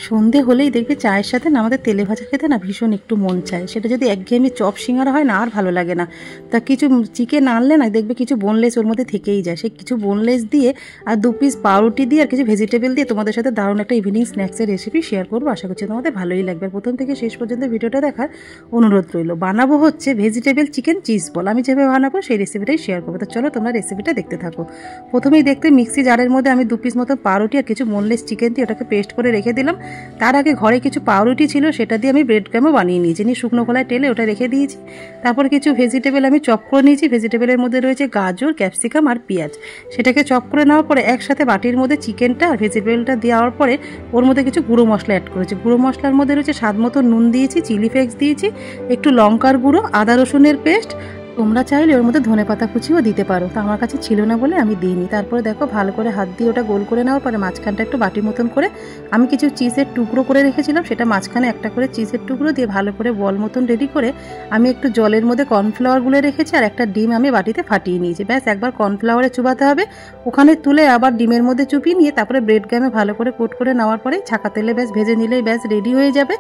সন্ধে হলেই দেখবে চায়ের সাথে না আমাদের তেলে ভাজা খেতে না ভীষণ একটু মন চায়। সেটা যদি একঘেয়েমি চপ সিঙ্গারা হয় না আর ভালো লাগে না। তা কিছু চিকেন আনলে না দেখবে কিছু বোনলেস ওর মধ্যে থেকেই যায়। সেই কিছু বোনলেস দিয়ে আর 2 পিস পাউরুটি দিয়ে আর কিছু ভেজিটেবল দিয়ে তোমাদের সাথে দারুণ একটা ইভিনিং স্ন্যাক্সের রেসিপি শেয়ার করবো। আশা করছি তোমাদের ভালোই লাগবে। প্রথম থেকে শেষ পর্যন্ত ভিডিওটা দেখার অনুরোধ রইল। বানাবো হচ্ছে ভেজিটেবল চিকেন চিজ বল। আমি যেভাবে বানাবো সেই রেসিপিটাই শেয়ার করবো। তো চলো তোমরা রেসিপিটা দেখতে থাকো। প্রথমেই দেখতে মিক্সি জারের মধ্যে আমি 2 পিস মতো পাউরুটি আর কিছু বোনলেস চিকেন দিয়ে ওটাকে পেস্ট করে রেখে দিলাম। তার আগে ঘরে কিছু পাউরুটি ছিল, সেটা দিয়ে আমি ব্রেড ক্রামও বানিয়ে নিয়েছি। শুকনো খোলায় টেলে ওটা রেখে দিয়েছি। তারপর কিছু ভেজিটেবল আমি চপ করে নিয়েছি। ভেজিটেবলের মধ্যে রয়েছে গাজর, ক্যাপসিকাম আর পেঁয়াজ। সেটাকে চপ করে নেওয়ার পরে একসাথে বাটির মধ্যে চিকেনটা আর ভেজিটেবলটা দেওয়ার পরে ওর মধ্যে কিছু গুঁড়ো মশলা অ্যাড করেছি। গুঁড়ো মশলার মধ্যে রয়েছে স্বাদ মতো নুন দিয়েছি, চিলি ফ্লেক্স দিয়েছি, একটু লঙ্কার গুঁড়ো, আদা রসুনের পেস্ট। তোমরা চাইলে ওর মধ্যে ধনেপাতা কুচিও দিতে পারো, তো আমার কাছে ছিল না বলে আমি দিইনি। তারপরে দেখো ভালো করে হাত দিয়ে ওটা গোল করে নেওয়ার পরে মাঝখানটা একটু বাটির মতন করে আমি কিছু চিজের টুকরো করে রেখেছিলাম, সেটা মাঝখানে একটা করে চিজের টুকরো দিয়ে ভালো করে বল মতন রেডি করে আমি একটু জলের মধ্যে কর্নফ্লাওয়ার গুলে রেখেছি আর একটা ডিম আমি বাটিতে ফাটিয়ে নিয়েছি। ব্যাস একবার কর্নফ্লাওয়ারে চুবাতে হবে, ওখানে তুলে আবার ডিমের মধ্যে চুপিয়ে নিয়ে তারপরে ব্রেড গ্রামে ভালো করে কোট করে নেওয়ার পরে ছাকা তেলে ব্যাস ভেজে নিলেই ব্যাস রেডি হয়ে যাবে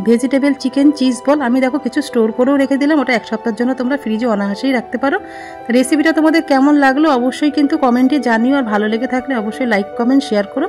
ভেজিটেবল চিকেন চিজ বল। আমি দেখো কিছু স্টোর করেও রেখে দিলাম, ওটা 1 সপ্তাহের জন্য তোমরা ফ্রিজে অনায়াসেই রাখতে পারো। রেসিপিটা তোমাদের কেমন লাগলো অবশ্যই কিন্তু কমেন্টে জানিও, আর ভালো লেগে থাকলে অবশ্যই লাইক কমেন্ট শেয়ার করো।